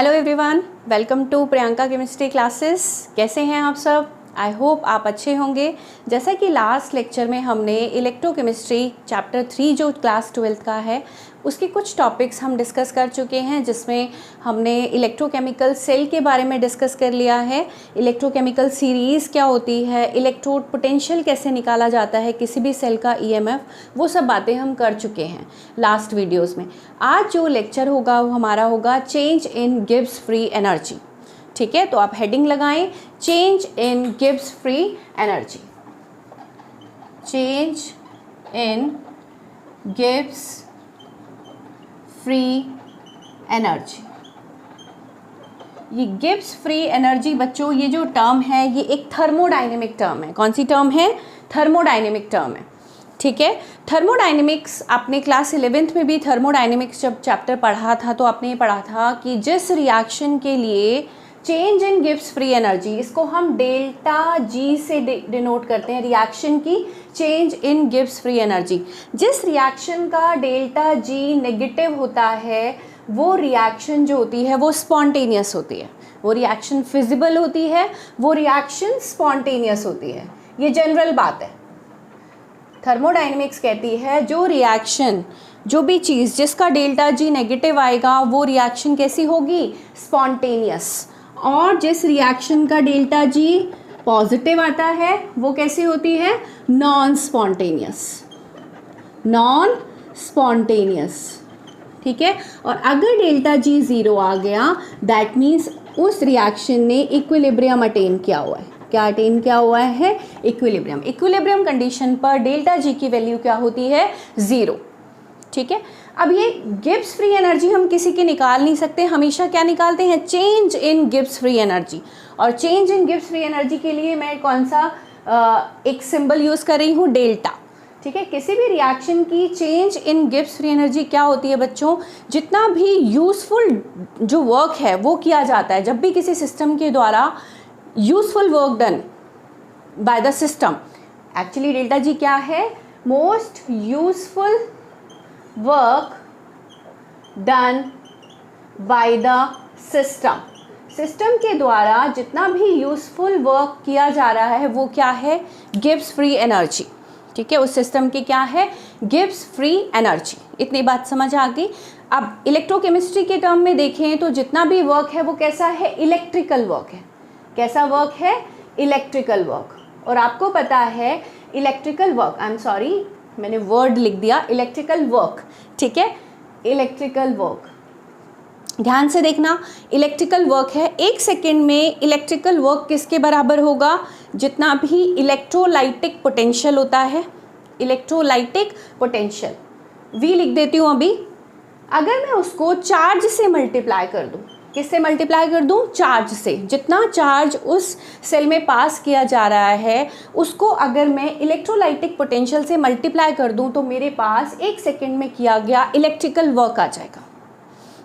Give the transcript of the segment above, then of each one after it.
Hello everyone, welcome to Priyanka chemistry classes. कैसे हैं आप सब? आई होप आप अच्छे होंगे। जैसा कि लास्ट लेक्चर में हमने इलेक्ट्रोकेमिस्ट्री चैप्टर 3 जो क्लास 12th का है उसके कुछ टॉपिक्स हम डिस्कस कर चुके हैं, जिसमें हमने इलेक्ट्रोकेमिकल सेल के बारे में डिस्कस कर लिया है, इलेक्ट्रोकेमिकल सीरीज़ क्या होती है, इलेक्ट्रोड पोटेंशियल कैसे निकाला जाता है किसी भी सेल का ईएमएफ, वो सब बातें हम कर चुके हैं लास्ट वीडियोज़ में। आज जो लेक्चर होगा वो हमारा होगा change in Gibbs free energy. ठीक है, तो आप हेडिंग लगाएं, change in Gibbs free energy. Change in Gibbs free energy. ये गिब्स फ्री एनर्जी बच्चों, ये जो टर्म है ये एक थर्मोडायनेमिक टर्म है। कौन सी टर्म है? थर्मोडायनेमिक टर्म है। ठीक है, थर्मोडायनेमिक्स आपने क्लास 11th में भी थर्मोडायनेमिक्स जब चैप्टर पढ़ा था तो आपने ये पढ़ा था कि जिस रिएक्शन के लिए change in Gibbs free energy, इसको हम डेल्टा जी से डिनोट करते हैं, रिएक्शन की change in Gibbs free energy. जिस रिएक्शन का डेल्टा जी नेगेटिव होता है वो रिएक्शन जो होती है वो स्पॉन्टेनियस होती है, वो रिएक्शन फिजिबल होती है, वो रिएक्शन स्पॉन्टेनियस होती है। ये जनरल बात है। थर्मोडायनेमिक्स कहती है जो रिएक्शन, जो भी चीज़ जिसका डेल्टा जी नेगेटिव आएगा वो रिएक्शन कैसी होगी? स्पॉन्टेनियस। और जिस रिएक्शन का डेल्टा जी पॉजिटिव आता है वो कैसी होती है? Non spontaneous. Non spontaneous. ठीक है, और अगर डेल्टा जी ज़ीरो आ गया दैट मीन्स उस रिएक्शन ने इक्विलिब्रियम अटेन किया हुआ है। क्या अटेन किया हुआ है? इक्विलिब्रियम। इक्विलिब्रियम कंडीशन पर डेल्टा जी की वैल्यू क्या होती है? ज़ीरो। ठीक है, अब ये गिब्स फ्री एनर्जी हम किसी की निकाल नहीं सकते, हमेशा क्या निकालते हैं? Change in Gibbs free energy. और change in Gibbs free energy के लिए मैं कौन सा एक सिंबल यूज़ कर रही हूँ? डेल्टा। ठीक है, किसी भी रिएक्शन की change in Gibbs free energy क्या होती है बच्चों? जितना भी यूज़फुल जो वर्क है वो किया जाता है, जब भी किसी सिस्टम के द्वारा useful work done by the system, actually delta G क्या है? Most useful work done by the system. System के द्वारा जितना भी यूज़फुल वर्क किया जा रहा है वो क्या है? Gibbs free energy. ठीक है, उस सिस्टम की क्या है? Gibbs free energy. इतनी बात समझ आ गई। अब इलेक्ट्रोकेमिस्ट्री के टर्म में देखें तो जितना भी वर्क है वो कैसा है? इलेक्ट्रिकल वर्क है। कैसा वर्क है? Electrical work. और आपको पता है electrical work, I am sorry मैंने वर्ड लिख दिया, इलेक्ट्रिकल वर्क। ठीक है, इलेक्ट्रिकल वर्क ध्यान से देखना, इलेक्ट्रिकल वर्क है। एक सेकेंड में इलेक्ट्रिकल वर्क किसके बराबर होगा? जितना भी इलेक्ट्रोलाइटिक पोटेंशियल होता है, इलेक्ट्रोलाइटिक पोटेंशियल, वी लिख देती हूँ अभी। अगर मैं उसको चार्ज से मल्टीप्लाई कर दूँ, किससे मल्टीप्लाई कर दूँ? चार्ज से। जितना चार्ज उस सेल में पास किया जा रहा है उसको अगर मैं इलेक्ट्रोलाइटिक पोटेंशियल से मल्टीप्लाई कर दूँ तो मेरे पास एक सेकेंड में किया गया इलेक्ट्रिकल वर्क आ जाएगा।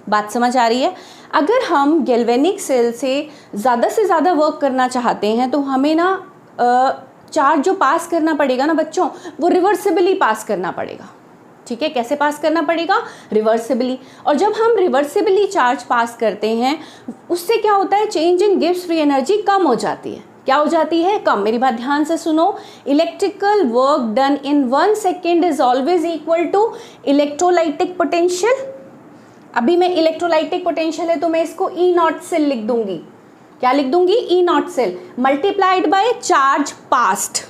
बात समझ आ रही है? अगर हम गैल्वेनिक सेल से ज़्यादा वर्क करना चाहते हैं तो हमें ना चार्ज जो पास करना पड़ेगा ना बच्चों, वो रिवर्सिबली पास करना पड़ेगा। ठीक है, कैसे पास करना पड़ेगा? रिवर्सिबली। और जब हम रिवर्सिबली चार्ज पास करते हैं उससे क्या होता है? Change in Gibbs free energy कम हो जाती है। क्या हो जाती है? कम। मेरी बात ध्यान से सुनो, electrical work done in 1 second is always equal to electrolytic potential. अभी मैं इलेक्ट्रोलाइटिक पोटेंशियल है तो मैं इसको ई नॉट सेल लिख दूंगी। क्या लिख दूंगी? E not cell multiplied by charge passed.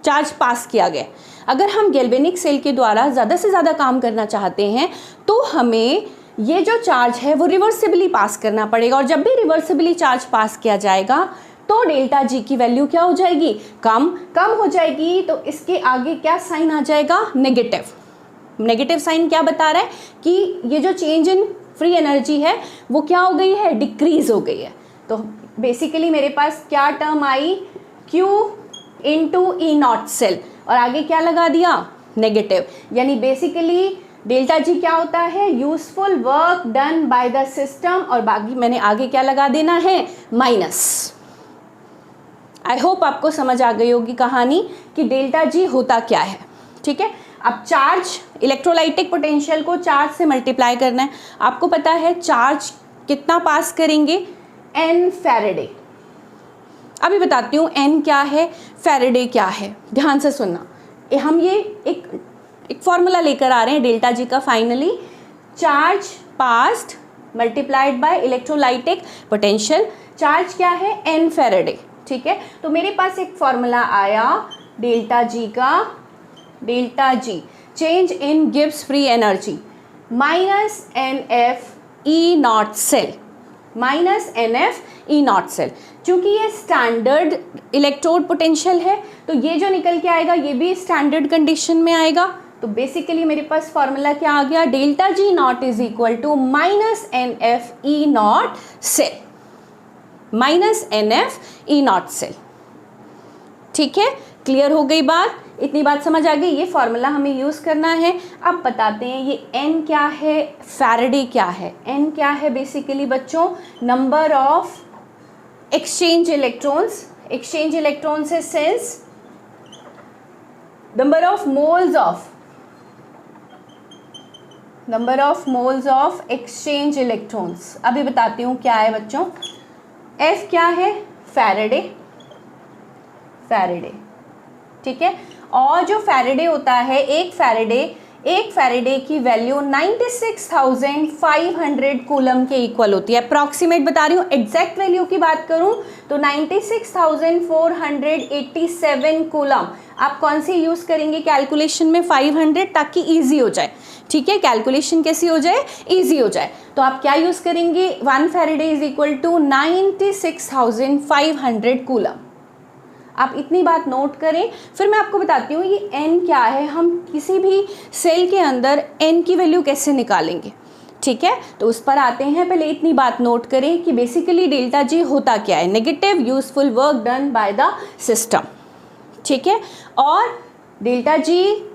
Charge pass किया गया। अगर हम गैल्वेनिक सेल के द्वारा ज़्यादा से ज़्यादा काम करना चाहते हैं तो हमें ये जो चार्ज है वो रिवर्सिबली पास करना पड़ेगा। और जब भी रिवर्सिबली चार्ज पास किया जाएगा तो डेल्टा जी की वैल्यू क्या हो जाएगी? कम हो जाएगी। तो इसके आगे क्या साइन आ जाएगा? नेगेटिव। नेगेटिव साइन क्या बता रहा है? कि ये जो चेंज इन फ्री एनर्जी है वो क्या हो गई है? डिक्रीज हो गई है। तो बेसिकली मेरे पास क्या टर्म आई? Q into E not cell, और आगे क्या लगा दिया? नेगेटिव। यानी बेसिकली डेल्टा जी क्या होता है? Useful work done by the system, और बाकी मैंने आगे क्या लगा देना है? माइनस। आई होप आपको समझ आ गई होगी कहानी कि डेल्टा जी होता क्या है। ठीक है, अब चार्ज, इलेक्ट्रोलाइटिक पोटेंशियल को चार्ज से मल्टीप्लाई करना है। आपको पता है चार्ज कितना पास करेंगे, n फैराडे। अभी बताती हूँ n क्या है, फैराडे क्या है, ध्यान से सुनना। हम ये एक फॉर्मूला लेकर आ रहे हैं डेल्टा जी का। Finally charge passed multiplied by electrolytic potential, charge क्या है, n फैराडे, ठीक है। तो मेरे पास एक फॉर्मूला आया डेल्टा जी का, delta G change in Gibbs free energy minus NF E not cell, minus NF E not cell. चूंकि ये स्टैंडर्ड इलेक्ट्रोड पोटेंशियल है तो ये जो निकल के आएगा ये भी स्टैंडर्ड कंडीशन में आएगा। तो बेसिकली मेरे पास फॉर्मूला क्या आ गया, delta G naught is equal to minus NF E not cell, minus NF E not cell, ठीक है। क्लियर हो गई बात, इतनी बात समझ आ गई। ये फॉर्मूला हमें यूज़ करना है। अब बताते हैं ये n क्या है, फैराडे क्या है। n क्या है बेसिकली बच्चों, number of exchange electrons, exchange electrons है सेंस number of moles of, number of moles of exchange electrons. अभी बताती हूँ क्या है बच्चों, f क्या है, फैराडे, फैराडे, ठीक है। और जो फैराडे होता है, एक फैराडे की वैल्यू 96,500 कूलम के इक्वल होती है। अप्रॉक्सीमेट बता रही हूँ, एग्जैक्ट वैल्यू की बात करूँ तो 96,487 कूलम। आप कौन सी यूज़ करेंगे कैलकुलेशन में, 500, ताकि ईजी हो जाए, ठीक है। कैलकुलेशन कैसी हो जाए, ईजी हो जाए। तो आप क्या यूज़ करेंगे, 1 faraday is equal to 96,500 coulomb. आप इतनी बात नोट करें। फिर मैं आपको बताती हूँ ये n क्या है, हम किसी भी सेल के अंदर n की वैल्यू कैसे निकालेंगे, ठीक है। तो उस पर आते हैं, पहले इतनी बात नोट करें कि बेसिकली डेल्टा जी होता क्या है, negative useful work done by the system, ठीक है। और डेल्टा जी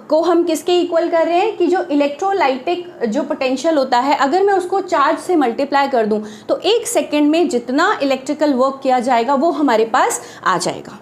को हम किसके इक्वल कर रहे हैं कि जो इलेक्ट्रोलाइटिक जो पोटेंशियल होता है, अगर मैं उसको चार्ज से मल्टीप्लाई कर दूं तो 1 सेकेंड में जितना इलेक्ट्रिकल वर्क किया जाएगा वो हमारे पास आ जाएगा,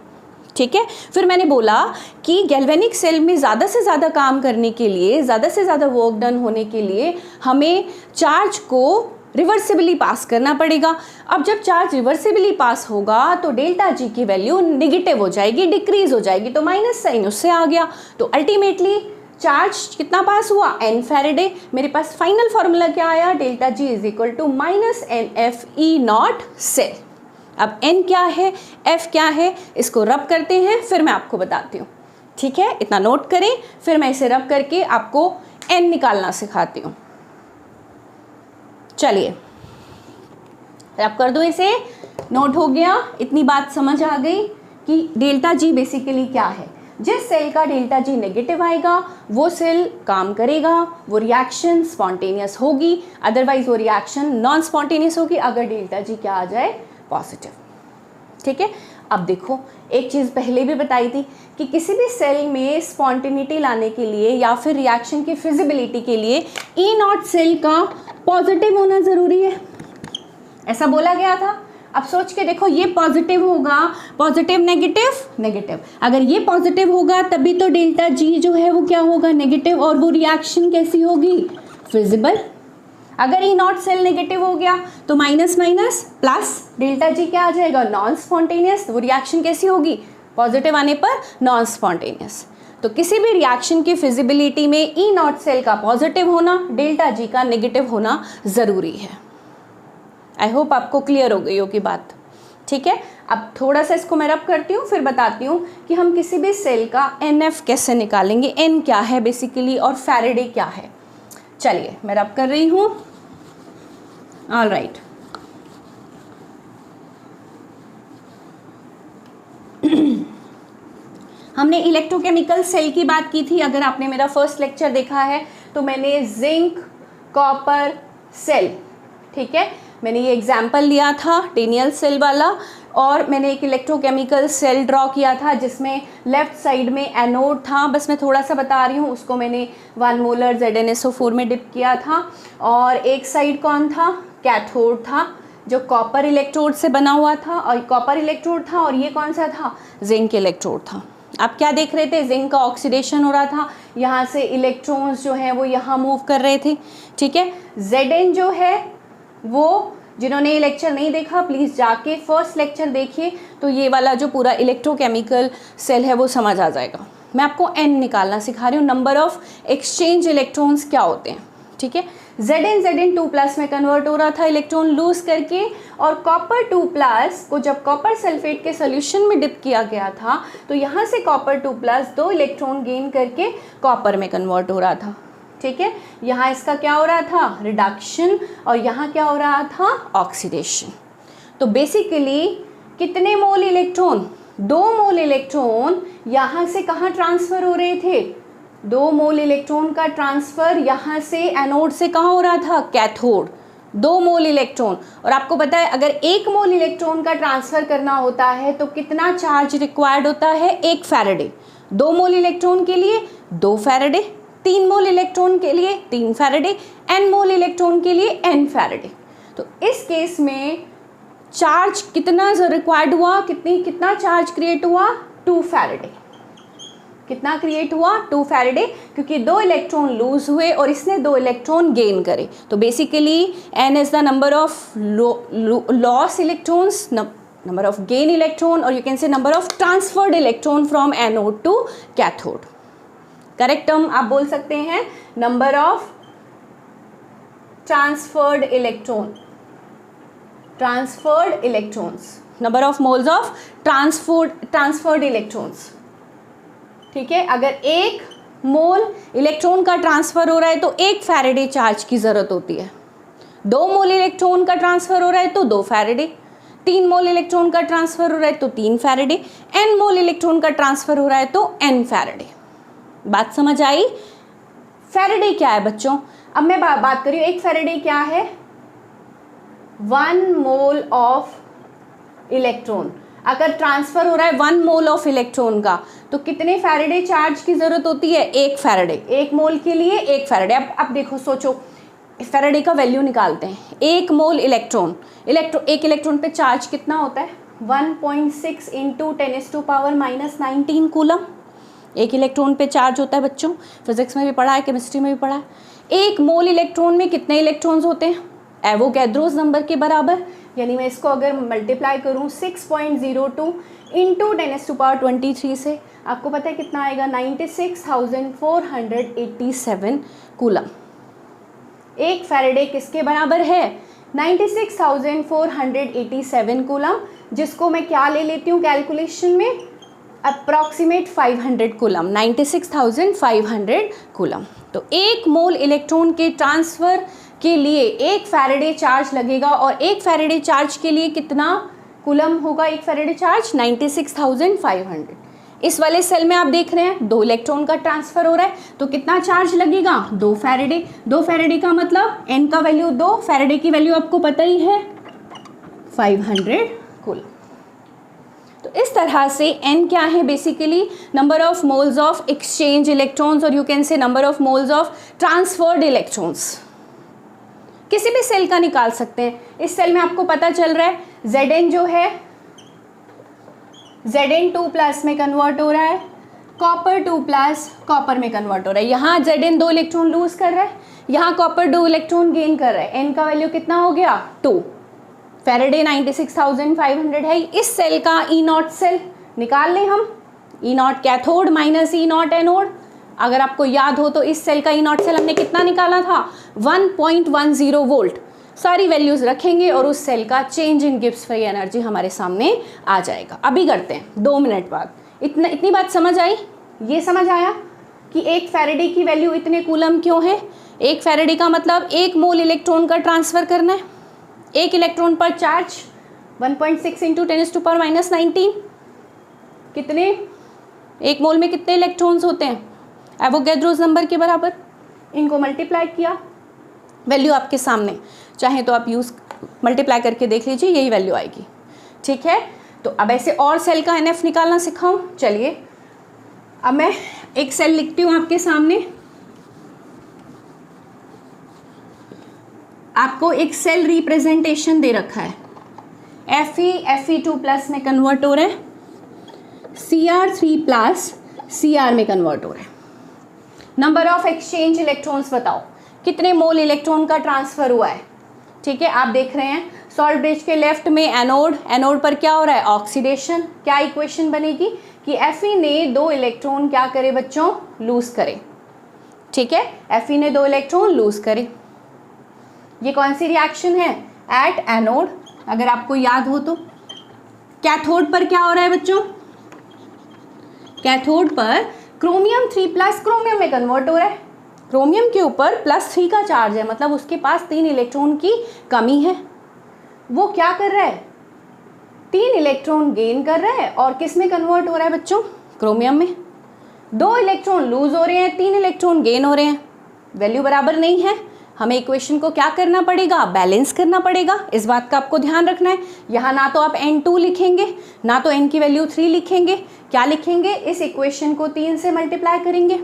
ठीक है। फिर मैंने बोला कि गैल्वेनिक सेल में ज़्यादा से ज़्यादा काम करने के लिए, ज़्यादा से ज़्यादा वर्क डन होने के लिए हमें चार्ज को रिवर्सिबली पास करना पड़ेगा। अब जब चार्ज रिवर्सिबली पास होगा तो डेल्टा जी की वैल्यू नेगेटिव हो जाएगी, डिक्रीज हो जाएगी, तो माइनस साइन उससे आ गया। तो अल्टीमेटली चार्ज कितना पास हुआ, n फैराडे। मेरे पास फाइनल फार्मूला क्या आया, delta G is equal to minus NF E not cell. अब n क्या है, f क्या है, इसको रब करते हैं, फिर मैं आपको बताती हूँ, ठीक है। इतना नोट करें, फिर मैं इसे रब करके आपको n निकालना सिखाती हूँ। चलिए रब कर दो इसे, नोट हो गया, इतनी बात समझ आ गई कि डेल्टा जी बेसिकली क्या है। जिस सेल का डेल्टा जी नेगेटिव आएगा वो सेल काम करेगा, वो रिएक्शन स्पॉन्टेनियस होगी, अदरवाइज वो रिएक्शन नॉन स्पॉन्टेनियस होगी अगर डेल्टा जी क्या आ जाए, पॉजिटिव, ठीक है। अब देखो एक चीज़ पहले भी बताई थी कि किसी भी सेल में स्पॉन्टेनिटी लाने के लिए या फिर रिएक्शन की फिजिबिलिटी के लिए ई नॉट सेल का पॉजिटिव होना ज़रूरी है, ऐसा बोला गया था। अब सोच के देखो, ये पॉजिटिव होगा, पॉजिटिव नेगेटिव नेगेटिव, अगर ये पॉजिटिव होगा तभी तो डेल्टा जी जो है वो क्या होगा, नेगेटिव, और वो रिएक्शन कैसी होगी, फिजिबल। अगर ई नॉट सेल नेगेटिव हो गया तो minus minus plus, delta G क्या आ जाएगा, नॉन स्पॉन्टेनियस, वो रिएक्शन कैसी होगी, पॉजिटिव आने पर नॉन स्पॉन्टेनियस। तो किसी भी रिएक्शन की फिजिबिलिटी में ई नॉट सेल का पॉजिटिव होना, डेल्टा जी का नेगेटिव होना ज़रूरी है। आई होप आपको क्लियर हो गई होगी बात, ठीक है। अब थोड़ा सा इसको मैं रब करती हूँ, फिर बताती हूँ कि हम किसी भी सेल का NF कैसे निकालेंगे, n क्या है बेसिकली और फैराडे क्या है। चलिए मैं रब कर रही हूँ, ऑल राइट। हमने इलेक्ट्रोकेमिकल सेल की बात की थी, अगर आपने मेरा फर्स्ट लेक्चर देखा है तो मैंने जिंक कॉपर सेल, ठीक है, मैंने ये एग्जाम्पल लिया था डेनियल सेल वाला, और मैंने एक इलेक्ट्रोकेमिकल सेल ड्रॉ किया था जिसमें लेफ्ट साइड में एनोड था, बस मैं थोड़ा सा बता रही हूँ, उसको मैंने 1 मोलर ZnSO4 में डिप किया था, और एक साइड कौन था, कैथोड था जो कॉपर इलेक्ट्रोड से बना हुआ था, और कॉपर इलेक्ट्रोड था, और ये कौन सा था, जिंक इलेक्ट्रोड था। आप क्या देख रहे थे, जिंक का ऑक्सीडेशन हो रहा था, यहाँ से इलेक्ट्रॉन्स जो हैं वो यहाँ मूव कर रहे थे, ठीक है। Zn जो है वो जिन्होंने ये लेक्चर नहीं देखा प्लीज़ जाके फर्स्ट लेक्चर देखिए, तो ये वाला जो पूरा इलेक्ट्रोकेमिकल सेल है वो समझ आ जाएगा। मैं आपको एन निकालना सिखा रही हूँ, नंबर ऑफ एक्सचेंज इलेक्ट्रॉन्स क्या होते हैं, ठीक है। Zn 2+ में कन्वर्ट हो रहा था इलेक्ट्रॉन लूज करके, और कॉपर 2+ को जब कॉपर सल्फेट के सोल्यूशन में डिप किया गया था तो यहाँ से कॉपर 2+ 2 इलेक्ट्रॉन गेन करके कॉपर में कन्वर्ट हो रहा था, ठीक है। यहाँ इसका क्या हो रहा था, रिडक्शन, और यहाँ क्या हो रहा था, ऑक्सीडेशन। तो बेसिकली कितने मोल इलेक्ट्रॉन, 2 मोल इलेक्ट्रॉन यहाँ से कहाँ ट्रांसफ़र हो रहे थे, 2 मोल इलेक्ट्रॉन का ट्रांसफ़र यहाँ से एनोड से कहाँ हो रहा था, कैथोड, 2 मोल इलेक्ट्रॉन। और आपको पता है अगर 1 मोल इलेक्ट्रॉन का ट्रांसफ़र करना होता है तो कितना चार्ज रिक्वायर्ड होता है, 1 फैराडे। 2 मोल इलेक्ट्रॉन के लिए 2 फैराडे, 3 मोल इलेक्ट्रॉन के लिए 3 फैराडे, n मोल इलेक्ट्रॉन के लिए n फैराडे। तो इस केस में चार्ज कितना रिक्वायर्ड हुआ, कितना चार्ज क्रिएट हुआ, 2 फैराडे। कितना क्रिएट हुआ, 2 फैराडे, क्योंकि 2 इलेक्ट्रॉन लूज हुए और इसने 2 इलेक्ट्रॉन गेन करे। तो basically n is the number of loss electrons, number of gain electron, और you can say number of transferred electron from anode to cathode. Correct term आप बोल सकते हैं number of transferred electron, transferred electrons, number of moles of transferred electrons, ठीक है। अगर 1 मोल electron का transfer हो रहा है तो 1 फैराडे चार्ज की ज़रूरत होती है, 2 मोल इलेक्ट्रॉन का ट्रांसफ़र हो रहा है तो 2 फैराडे, 3 मोल इलेक्ट्रॉन का ट्रांसफ़र हो रहा है तो 3 फैराडे, n मोल इलेक्ट्रॉन का ट्रांसफ़र हो रहा है तो n फैराडे। बात समझ आई। फैराडे क्या है बच्चों, अब मैं बात कर रही हूँ 1 फैराडे क्या है, 1 मोल ऑफ इलेक्ट्रॉन। अगर ट्रांसफ़र हो रहा है 1 मोल ऑफ इलेक्ट्रॉन का तो कितने फैराडे चार्ज की ज़रूरत होती है, 1 फैराडे, 1 मोल के लिए 1 फैराडे। अब देखो सोचो, फैराडे का वैल्यू निकालते हैं। 1 मोल एक इलेक्ट्रॉन पे चार्ज कितना होता है, 1.6 इंटू 10⁻⁻19 कूलम। 1 इलेक्ट्रॉन पे चार्ज होता है बच्चों, फिजिक्स में भी पढ़ा है, केमिस्ट्री में भी पढ़ा है। 1 मोल इलेक्ट्रॉन में कितने इलेक्ट्रॉन्स होते हैं, एवोगैड्रोस नंबर के बराबर। यानी मैं इसको अगर मल्टीप्लाई करूँ 6.02 इंटू 10⁻23 से, आपको पता है कितना आएगा, 96,487 कूलम। 1 फैराडे किसके बराबर है, 96,487 कूलम, जिसको मैं क्या ले लेती हूँ कैलकुलेशन में, अप्रॉक्सीमेट 500 कूलम, 96,500 कूलम। तो 1 मोल इलेक्ट्रॉन के ट्रांसफ़र के लिए 1 फैराडे चार्ज लगेगा, और 1 फैराडे चार्ज के लिए कितना कूलम होगा, 1 फैराडे चार्ज 96,500। इस वाले सेल में आप देख रहे हैं 2 इलेक्ट्रॉन का ट्रांसफ़र हो रहा है, तो कितना चार्ज लगेगा, 2 फैराडे। 2 फैराडे का मतलब n का वैल्यू 2, फैराडे की वैल्यू आपको पता ही है 500 कूलम। तो इस तरह से n क्या है, basically number of moles of exchange electrons, और you can say number of moles of transferred electrons. किसी भी सेल का निकाल सकते हैं। इस सेल में आपको पता चल रहा है Zn जो है Zn 2+ में कन्वर्ट हो रहा है, कॉपर 2+ कॉपर में कन्वर्ट हो रहा है। यहाँ Zn 2 इलेक्ट्रॉन लूज कर रहा है, यहाँ कॉपर 2 इलेक्ट्रॉन गेन कर रहा है। n का वैल्यू कितना हो गया, 2 फैराडे, 96,500 है। इस सेल का E0 सेल निकाल लें हम, E0 cathode minus E0 anode. अगर आपको याद हो तो इस सेल का E0 सेल हमने कितना निकाला था, 1.10 वोल्ट। सारी वैल्यूज़ रखेंगे और उस सेल का change in Gibbs free energy हमारे सामने आ जाएगा। अभी करते हैं 2 मिनट बाद। इतनी बात समझ आई, ये समझ आया कि 1 फैराडे की वैल्यू इतने कूलम क्यों है। 1 फैराडे का मतलब 1 मोल इलेक्ट्रॉन का ट्रांसफ़र करना है। 1 इलेक्ट्रॉन पर चार्ज 1.6 इंटू 10⁻⁻19, कितने, 1 मोल में कितने इलेक्ट्रॉन्स होते हैं, एवोगैड्रोस नंबर के बराबर। इनको मल्टीप्लाई किया, वैल्यू आपके सामने, चाहे तो आप यूज़ मल्टीप्लाई करके देख लीजिए, यही वैल्यू आएगी, ठीक है। तो अब ऐसे और सेल का NF निकालना सिखाऊं। चलिए अब मैं एक सेल लिखती हूँ आपके सामने। आपको एक सेल रिप्रेजेंटेशन दे रखा है, Fe2+ में कन्वर्ट हो रहा है, Cr3+ Cr में कन्वर्ट हो रहा है। नंबर ऑफ एक्सचेंज इलेक्ट्रॉन्स बताओ, कितने मोल इलेक्ट्रॉन का ट्रांसफ़र हुआ है, ठीक है, आप देख रहे हैं सॉल्ट ब्रिज के लेफ्ट में एनोड, एनोड पर क्या हो रहा है, ऑक्सीडेशन। क्या इक्वेशन बनेगी कि Fe ने 2 इलेक्ट्रॉन क्या करे बच्चों, लूज करे। ठीक है, Fe ने 2 इलेक्ट्रॉन लूज करे। ये कौन सी रिएक्शन है, एट एनोड। अगर आपको याद हो तो कैथोड पर क्या हो रहा है बच्चों, कैथोड पर क्रोमियम 3+ क्रोमियम में कन्वर्ट हो रहा है। क्रोमियम के ऊपर +3 का चार्ज है, मतलब उसके पास 3 इलेक्ट्रॉन की कमी है। वो क्या कर रहा है, 3 इलेक्ट्रॉन गेन कर रहा है और किस में कन्वर्ट हो रहा है बच्चों, क्रोमियम में। 2 इलेक्ट्रॉन लूज हो रहे हैं, 3 इलेक्ट्रॉन गेन हो रहे हैं, वैल्यू बराबर नहीं है। हमें इक्वेशन को क्या करना पड़ेगा, बैलेंस करना पड़ेगा। इस बात का आपको ध्यान रखना है। यहाँ ना तो आप N2 लिखेंगे, ना तो N की वैल्यू 3 लिखेंगे। क्या लिखेंगे, इस इक्वेशन को 3 से मल्टीप्लाई करेंगे,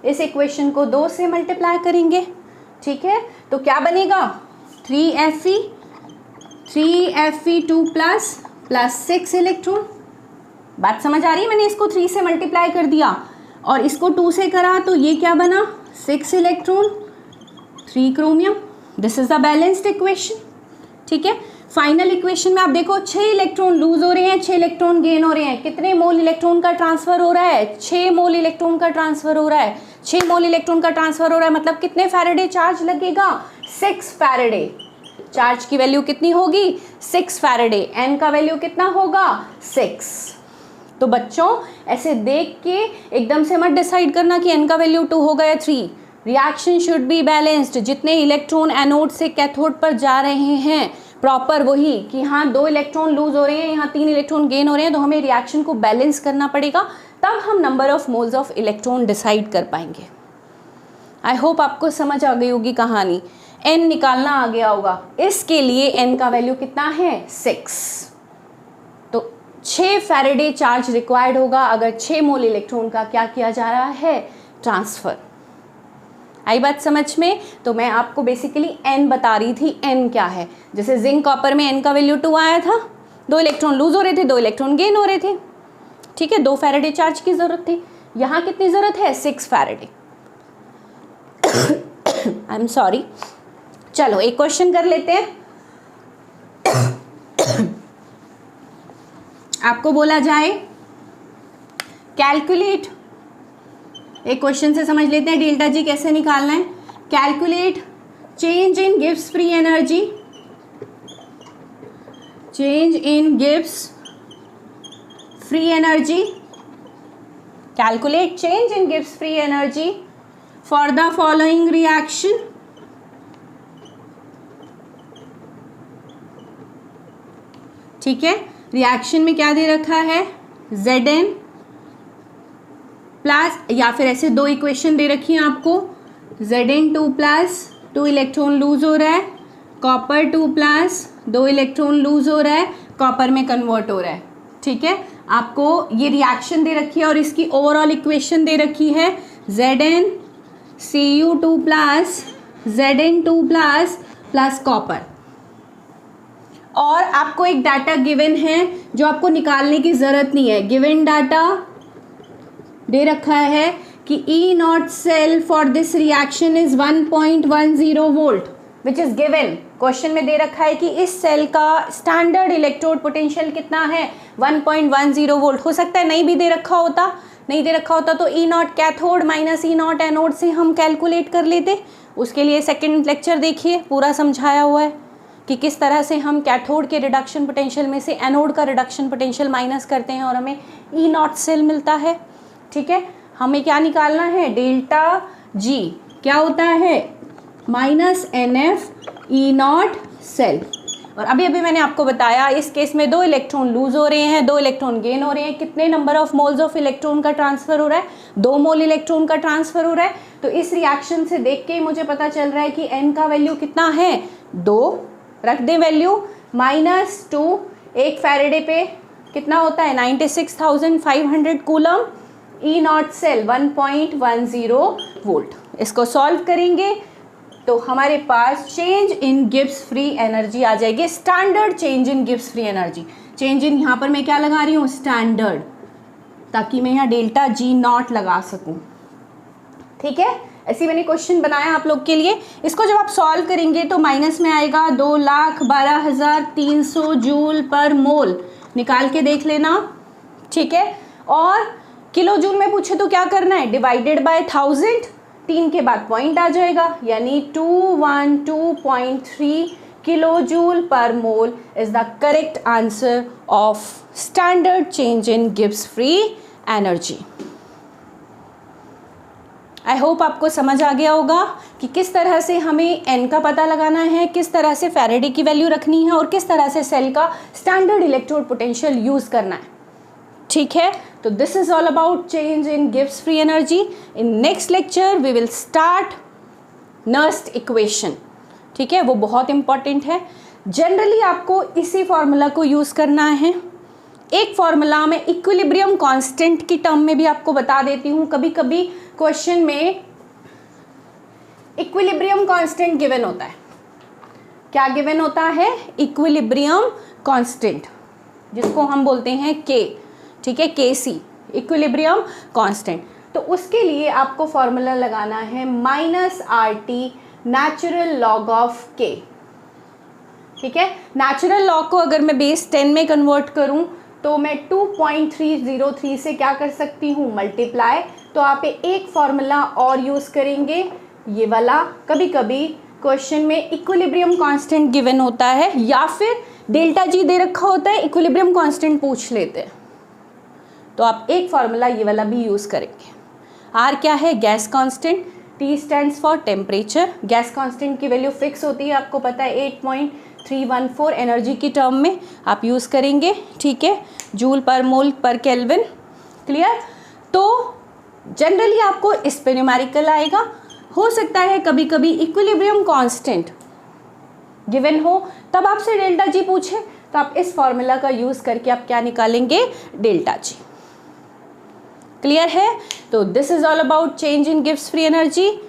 इस इक्वेशन को 2 से मल्टीप्लाई करेंगे। ठीक है, तो क्या बनेगा, 3Fe2 प्लस 6 इलेक्ट्रॉन। बात समझ आ रही है, मैंने इसको 3 से मल्टीप्लाई कर दिया और इसको 2 से करा, तो ये क्या बना, 6 electron 3 chromium. This is the balanced equation. ठीक है, फाइनल इक्वेशन में आप देखो 6 इलेक्ट्रॉन लूज हो रहे हैं, 6 इलेक्ट्रॉन गेन हो रहे हैं। कितने मोल इलेक्ट्रॉन का ट्रांसफर हो रहा है, 6 मोल इलेक्ट्रॉन का ट्रांसफर हो रहा है। 6 मोल इलेक्ट्रॉन का ट्रांसफर हो रहा है, मतलब कितने फैराडे चार्ज लगेगा, 6 फैराडे। चार्ज की वैल्यू कितनी होगी, 6 फैराडे। एन का वैल्यू कितना होगा, 6। तो बच्चों ऐसे देख के एकदम से मत डिसाइड करना कि एन का वैल्यू 2 होगा या 3। Reaction should be balanced. जितने इलेक्ट्रॉन एनोड से कैथोड पर जा रहे हैं, प्रॉपर वही कि हाँ 2 इलेक्ट्रॉन लूज हो रहे हैं, यहाँ 3 इलेक्ट्रॉन गेन हो रहे हैं, तो हमें रिएक्शन को बैलेंस करना पड़ेगा, तब हम number of moles of electron decide कर पाएंगे। आई होप आपको समझ आ गई होगी कहानी। एन निकालना आ गया होगा। इसके लिए एन का वैल्यू कितना है, 6। तो 6 फैराडे चार्ज रिक्वायर्ड होगा अगर 6 मोल इलेक्ट्रॉन का क्या किया जा रहा है, ट्रांसफर। आई बात समझ में। तो मैं आपको बेसिकली एन बता रही थी, एन क्या है। जैसे जिंक कॉपर में एन का वैल्यू 2 आया था, 2 इलेक्ट्रॉन लूज हो रहे थे, 2 इलेक्ट्रॉन गेन हो रहे थे। ठीक है, 2 फैराडे चार्ज की जरूरत थी। यहाँ कितनी जरूरत है, 6 फैराडे। I am sorry. चलो एक क्वेश्चन कर लेते हैं। आपको बोला जाए कैलकुलेट, एक क्वेश्चन से समझ लेते हैं डेल्टा जी कैसे निकालना है। Calculate change in Gibbs free energy, change in Gibbs free energy, calculate change in Gibbs free energy for the following reaction. ठीक है, रिएक्शन में क्या दे रखा है, Zn प्लस, या फिर ऐसे 2 इक्वेशन दे रखी है आपको, Zn2 प्लस 2 इलेक्ट्रॉन लूज हो रहा है, कॉपर 2 प्लस 2 इलेक्ट्रॉन लूज हो रहा है, कॉपर में कन्वर्ट हो रहा है। ठीक है, आपको ये रिएक्शन दे रखी है और इसकी ओवरऑल इक्वेशन दे रखी है ZnCu2 plus Zn2 plus copper. और आपको एक डाटा गिवन है जो आपको निकालने की ज़रूरत नहीं है। गिवन डाटा दे रखा है कि E not cell for this reaction is 1.10 volt which is given. Question में दे रखा है कि इस सेल का स्टैंडर्ड इलेक्ट्रोड पोटेंशियल कितना है, 1.10 वोल्ट। हो सकता है नहीं भी दे रखा होता, नहीं दे रखा होता तो E naught cathode minus E not anode से हम कैलकुलेट कर लेते। उसके लिए सेकेंड लेक्चर देखिए, पूरा समझाया हुआ है कि किस तरह से हम कैथोड के रिडक्शन पोटेंशियल में से एनोड का रिडक्शन पोटेंशियल माइनस करते हैं और हमें E नॉट सेल मिलता है। ठीक है, हमें क्या निकालना है, डेल्टा जी क्या होता है, minus NF E not cell. और अभी अभी मैंने आपको बताया इस केस में 2 इलेक्ट्रॉन लूज हो रहे हैं, 2 इलेक्ट्रॉन गेन हो रहे हैं। कितने number of moles of electron का ट्रांसफर हो रहा है, 2 मोल इलेक्ट्रॉन का ट्रांसफर हो रहा है। तो इस रिएक्शन से देख के मुझे पता चल रहा है कि N का वैल्यू कितना है, 2 रख दें वैल्यू, -2 1 फैराडे पे कितना होता है, 96,500 coulomb. E not cell 1.10 volt. इसको सॉल्व करेंगे तो हमारे पास change in Gibbs free energy आ जाएगी, standard change in Gibbs free energy. Change in यहाँ पर मैं क्या लगा रही हूँ, स्टैंडर्ड, ताकि मैं यहाँ डेल्टा जी नॉट लगा सकूँ। ठीक है, ऐसे मैंने क्वेश्चन बनाया आप लोग के लिए। इसको जब आप सॉल्व करेंगे तो माइनस में आएगा 2,12,300 जूल पर मोल, निकाल के देख लेना, ठीक है। और किलो जूल में पूछे तो क्या करना है, डिवाइडेड बाय 1000, 3 के बाद पॉइंट आ जाएगा, यानी 212.3 किलो जूल पर mole is the correct answer of standard change in Gibbs free energy. I hope आपको समझ आ गया होगा कि किस तरह से हमें n का पता लगाना है, किस तरह से फैराडे की वैल्यू रखनी है और किस तरह से सेल का स्टैंडर्ड इलेक्ट्रोड पोटेंशियल यूज़ करना है, ठीक है। तो this is all about change in Gibbs free energy. In next lecture we will start Nernst equation, ठीक है, वो बहुत इंपॉर्टेंट है। जनरली आपको इसी फॉर्मूला को यूज़ करना है। एक फॉर्मूला में इक्विलिब्रियम कांस्टेंट की टर्म में भी आपको बता देती हूँ, कभी कभी क्वेश्चन में इक्विलिब्रियम कांस्टेंट गिवन होता है। क्या गिवन होता है, इक्विलिब्रियम कांस्टेंट, जिसको हम बोलते हैं के, ठीक है, केसी, इक्विलिब्रियम कांस्टेंट। तो उसके लिए आपको फॉर्मूला लगाना है -RT नेचुरल लॉग ऑफ के, ठीक है। नेचुरल लॉग को अगर मैं बेस 10 में कन्वर्ट करूं तो मैं 2.303 से क्या कर सकती हूँ, मल्टीप्लाई। तो आप एक फॉर्मूला और यूज़ करेंगे, ये वाला। कभी कभी क्वेश्चन में इक्विलिब्रियम कांस्टेंट गिवन होता है या फिर डेल्टा जी दे रखा होता है, इक्विलिब्रियम कांस्टेंट पूछ लेते हैं, तो आप एक फॉर्मूला ये वाला भी यूज़ करेंगे। आर क्या है, gas constant, T stands for temperature. Gas constant की वैल्यू फिक्स होती है, आपको पता है 8.314 एनर्जी की टर्म में आप यूज़ करेंगे, ठीक है, जूल पर मोल पर केल्विन, क्लियर। तो जनरली आपको इस पे न्यूमेरिकल आएगा। हो सकता है कभी कभी इक्विलिब्रियम कांस्टेंट गिवन हो, तब आपसे डेल्टा जी पूछे, तो आप इस फॉर्मूला का यूज़ करके आप क्या निकालेंगे, डेल्टा जी, क्लियर है। तो this is all about change in Gibbs free energy.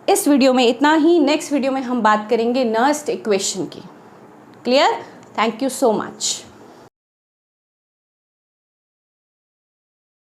इस वीडियो में इतना ही, नेक्स्ट वीडियो में हम बात करेंगे नर्स्ट इक्वेशन की, clear. Thank you so much.